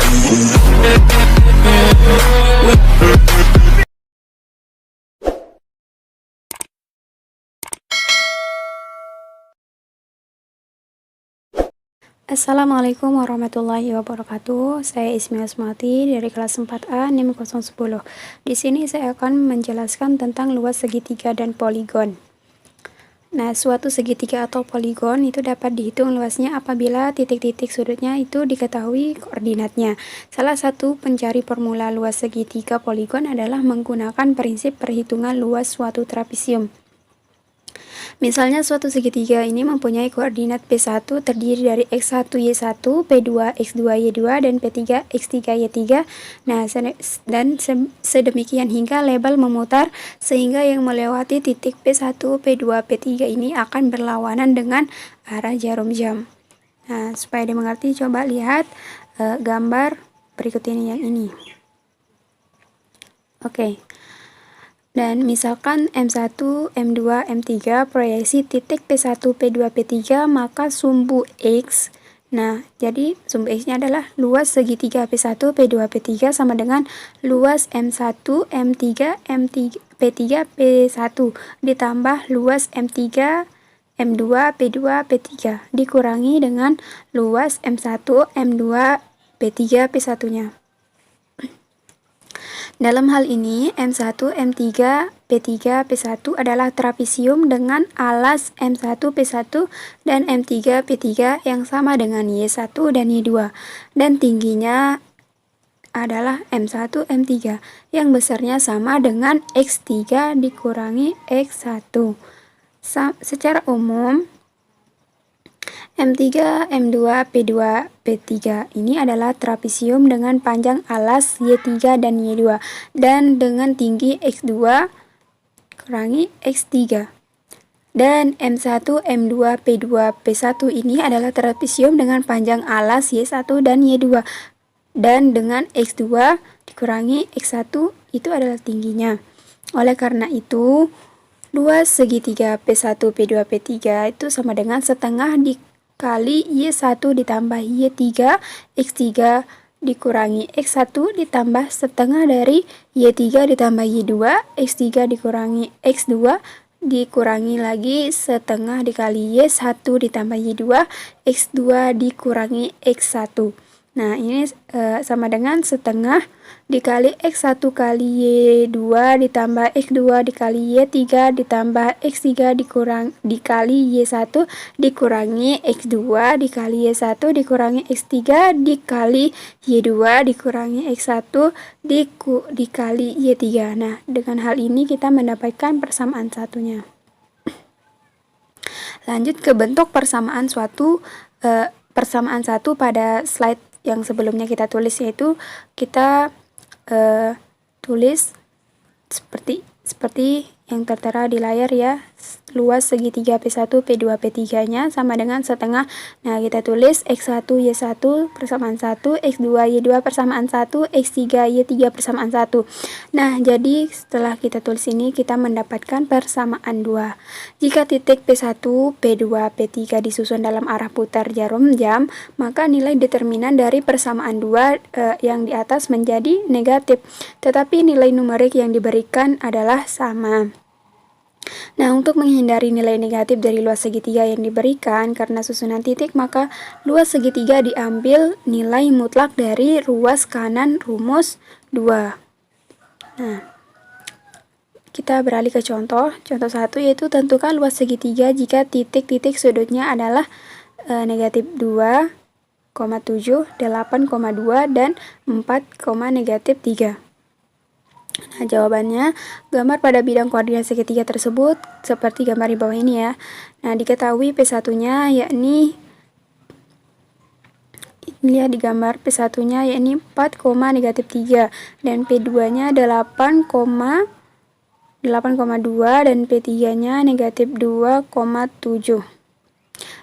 Assalamualaikum warahmatullahi wabarakatuh. Saya Ismi Asmati dari kelas 4A NIM 010. Di sini saya akan menjelaskan tentang luas segitiga dan poligon. Nah, suatu segitiga atau poligon itu dapat dihitung luasnya apabila titik-titik sudutnya itu diketahui koordinatnya. Salah satu pencari formula luas segitiga poligon adalah menggunakan prinsip perhitungan luas suatu trapesium. Misalnya suatu segitiga ini mempunyai koordinat P1 terdiri dari X1 Y1, P2 X2 Y2, dan P3 X3 Y3. Nah, sedemikian hingga label memutar sehingga yang melewati titik P1, P2, P3 ini akan berlawanan dengan arah jarum jam. Nah, supaya dimengerti coba lihat gambar berikut ini yang ini. Oke. Dan misalkan M1, M2, M3 proyeksi titik P1, P2, P3, maka sumbu X. Nah, jadi sumbu X-nya adalah luas segitiga P1, P2, P3 sama dengan luas M1, M3, P3, P1 ditambah luas M3, M2, P2, P3 dikurangi dengan luas M1, M2, P3, P1-nya. Dalam hal ini, M1, M3, P3, P1 adalah trapesium dengan alas M1, P1, dan M3, P3 yang sama dengan Y1 dan Y2. Dan tingginya adalah M1, M3 yang besarnya sama dengan X3 dikurangi X1. Secara umum, M3, M2, P2, P3 ini adalah trapesium dengan panjang alas Y3 dan Y2 dan dengan tinggi X2 kurangi X3. Dan M1, M2, P2, P1 ini adalah trapesium dengan panjang alas Y1 dan Y2 dan dengan X2 dikurangi X1 itu adalah tingginya. Oleh karena itu, luas segitiga P1, P2, P3 itu sama dengan setengah dikali Y1 ditambah Y3, X3 dikurangi X1 ditambah setengah dari Y3 ditambah Y2, X3 dikurangi X2 dikurangi lagi setengah dikali Y1 ditambah Y2, X2 dikurangi X1. Nah, ini sama dengan setengah dikali X1 kali Y2 ditambah X2 dikali Y3 ditambah X3 dikali Y1 dikurangi X2 dikali Y1 dikurangi X3 dikali Y2 dikurangi X1 dikali Y3. Nah, dengan hal ini kita mendapatkan persamaan satunya. Lanjut ke bentuk persamaan satu pada slide yang sebelumnya kita tulis, yaitu kita tulis seperti yang tertera di layar ya. Luas segitiga P1, P2, P3 nya sama dengan setengah. Nah, kita tulis X1 Y1 persamaan 1, X2 Y2 persamaan 1, X3 Y3 persamaan 1. Nah, jadi setelah kita tulis ini kita mendapatkan persamaan 2. Jika titik P1, P2, P3 disusun dalam arah putar jarum jam, maka nilai determinan dari persamaan 2 yang di atas menjadi negatif, tetapi nilai numerik yang diberikan adalah sama. Nah, untuk menghindari nilai negatif dari luas segitiga yang diberikan karena susunan titik, maka luas segitiga diambil nilai mutlak dari ruas kanan rumus 2. Nah, kita beralih ke contoh 1, yaitu tentukan luas segitiga jika titik-titik sudutnya adalah negatif 2, 7, 8,2, dan 4, negatif 3. Nah, jawabannya, gambar pada bidang koordinat segitiga tersebut seperti gambar di bawah ini ya. Nah, diketahui P1-nya yakni, lihat di gambar P1-nya yakni 4, negatif 3 dan P2-nya 8,2 dan P3-nya negatif 2,7.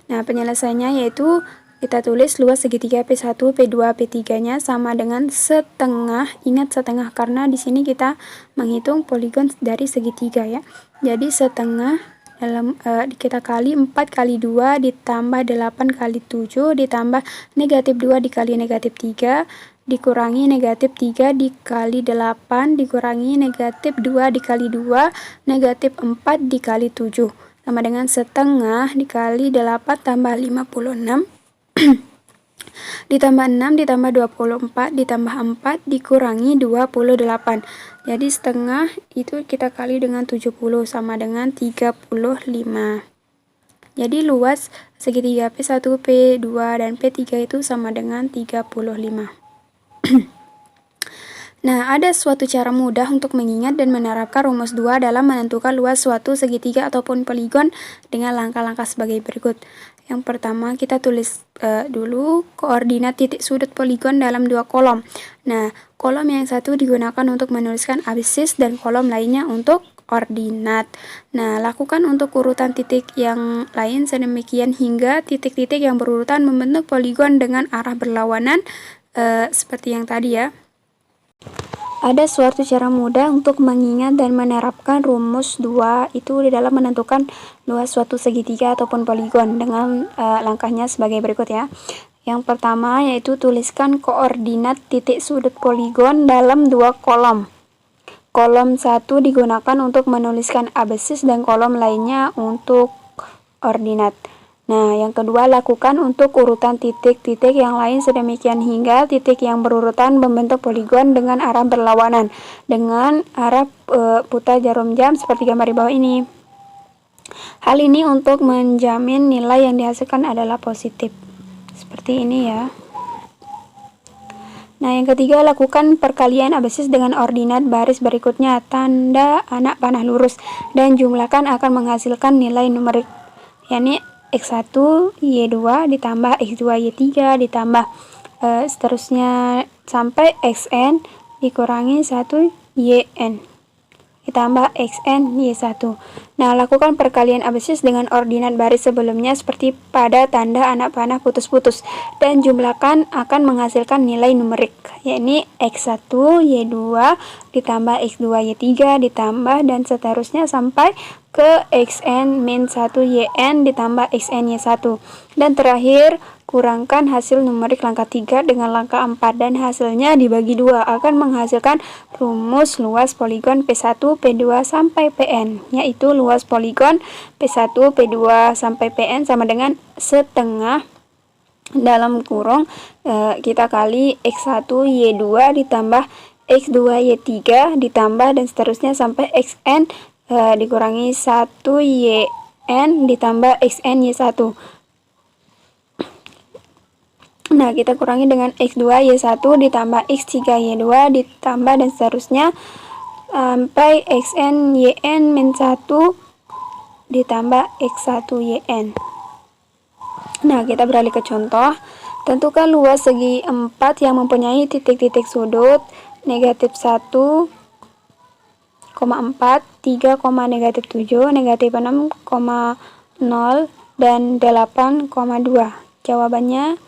Nah, penyelesaiannya yaitu kita tulis luas segitiga P1, P2, P3-nya sama dengan setengah. Ingat setengah karena di sini kita menghitung poligon dari segitiga ya. Jadi setengah dalam kita kali 4 kali 2 ditambah 8 kali 7 ditambah negatif 2 dikali negatif 3 dikurangi negatif 3 dikali 8 dikurangi negatif 2 dikali 2 negatif 4 dikali 7 sama dengan setengah dikali 8 tambah 56 ditambah 6 ditambah 24 ditambah 4 dikurangi 28. Jadi setengah itu kita kali dengan 70 sama dengan 35. Jadi luas segitiga P1, P2 dan P3 itu sama dengan 35. Nah, ada suatu cara mudah untuk mengingat dan menerapkan rumus 2 dalam menentukan luas suatu segitiga ataupun poligon dengan langkah-langkah sebagai berikut. Yang pertama, kita tulis dulu koordinat titik sudut poligon dalam 2 kolom. Nah, kolom yang satu digunakan untuk menuliskan abssis dan kolom lainnya untuk ordinat. Nah, lakukan untuk urutan titik yang lain sedemikian hingga titik-titik yang berurutan membentuk poligon dengan arah berlawanan seperti yang tadi ya. Ada suatu cara mudah untuk mengingat dan menerapkan rumus 2 itu di dalam menentukan luas suatu segitiga ataupun poligon dengan langkahnya sebagai berikut ya. Yang pertama yaitu tuliskan koordinat titik sudut poligon dalam 2 kolom. Kolom 1 digunakan untuk menuliskan abssis dan kolom lainnya untuk ordinat. Nah, yang kedua lakukan untuk urutan titik-titik yang lain sedemikian hingga titik yang berurutan membentuk poligon dengan arah berlawanan dengan arah putar jarum jam seperti gambar di bawah ini. Hal ini untuk menjamin nilai yang dihasilkan adalah positif. Seperti ini ya. Nah, yang ketiga lakukan perkalian abssis dengan ordinat baris berikutnya tanda anak panah lurus dan jumlahkan akan menghasilkan nilai numerik, yakni X1 Y2 ditambah X2 Y3 ditambah seterusnya sampai Xn dikurangi 1 Yn ditambah Xn Y1. Nah, lakukan perkalian abssis dengan ordinat baris sebelumnya seperti pada tanda anak panah putus-putus dan jumlahkan akan menghasilkan nilai numerik, yakni X1 Y2 ditambah X2 Y3 ditambah dan seterusnya sampai ke Xn min 1 Yn ditambah Xn Y1. Dan terakhir, kurangkan hasil numerik langkah 3 dengan langkah 4 dan hasilnya dibagi 2 akan menghasilkan rumus luas poligon P1, P2 sampai Pn, yaitu luas poligon P1, P2 sampai Pn sama dengan setengah dalam kurung kita kali X1 Y2 ditambah X2 Y3 ditambah dan seterusnya sampai Xn dikurangi 1 Yn ditambah Xn Y1. Nah, kita kurangi dengan X2 Y1 ditambah X3 Y2 ditambah dan seterusnya sampai Xn Yn min 1 ditambah X1 Yn. Nah, kita beralih ke contoh. Tentukan luas segi 4 yang mempunyai titik-titik sudut negatif 1, 4, 3, negatif 7, negatif 6, 0, dan 8,2. Jawabannya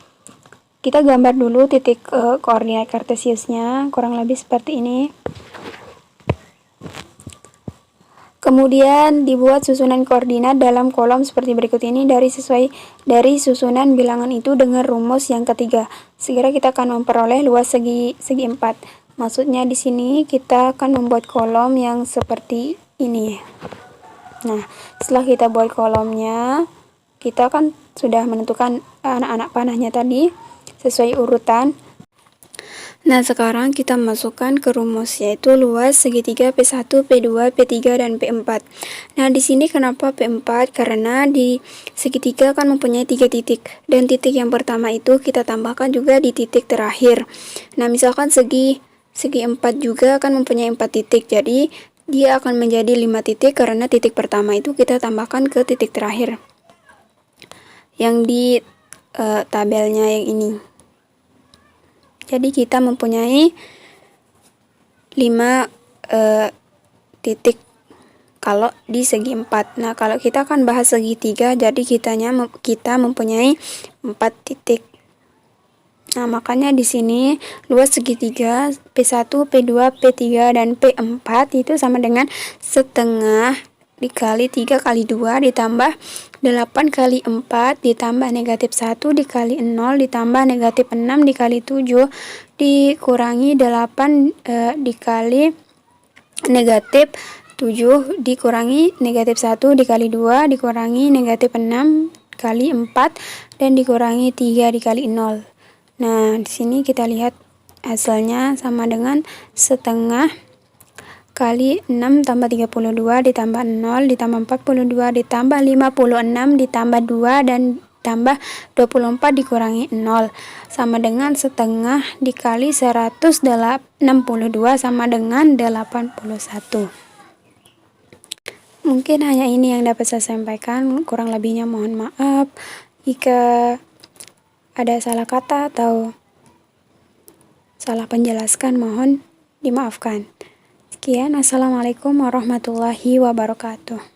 kita gambar dulu titik koordinat kartesiusnya, kurang lebih seperti ini. Kemudian dibuat susunan koordinat dalam kolom seperti berikut ini sesuai dari susunan bilangan itu dengan rumus yang ketiga. Segera kita akan memperoleh luas segi 4. Maksudnya di sini kita akan membuat kolom yang seperti ini. Nah, setelah kita buat kolomnya, kita kan sudah menentukan anak-anak panahnya tadi sesuai urutan. Nah, sekarang kita masukkan ke rumus yaitu luas segitiga P1, P2, P3 dan P4. Nah, di sini kenapa P4? Karena di segitiga kan mempunyai 3 titik dan titik yang pertama itu kita tambahkan juga di titik terakhir. Nah, misalkan segi 4 juga akan mempunyai 4 titik. Jadi, dia akan menjadi 5 titik karena titik pertama itu kita tambahkan ke titik terakhir. Yang di tabelnya yang ini. Jadi kita mempunyai 5 titik kalau di segi 4. Nah, kalau kita akan bahas segitiga, jadi kita mempunyai 4 titik. Nah, makanya di sini luas segitiga P1, P2, P3 dan P4 itu sama dengan setengah dikali 3 kali 2 ditambah 8 kali 4 ditambah negatif 1 dikali 0 ditambah negatif 6 dikali 7 dikurangi 8 dikali negatif 7 dikurangi negatif 1 dikali 2 dikurangi negatif 6 kali 4 dan dikurangi 3 dikali 0. Nah, di sini kita lihat hasilnya sama dengan setengah kali 6 tambah 32 ditambah 0 ditambah 42 ditambah 56 ditambah 2 dan tambah 24 dikurangi 0 sama dengan setengah dikali 162 sama dengan 81. Mungkin hanya ini yang dapat saya sampaikan, kurang lebihnya mohon maaf. Jika ada salah kata atau salah penjelaskan mohon dimaafkan. Sekian, assalamualaikum warahmatullahi wabarakatuh.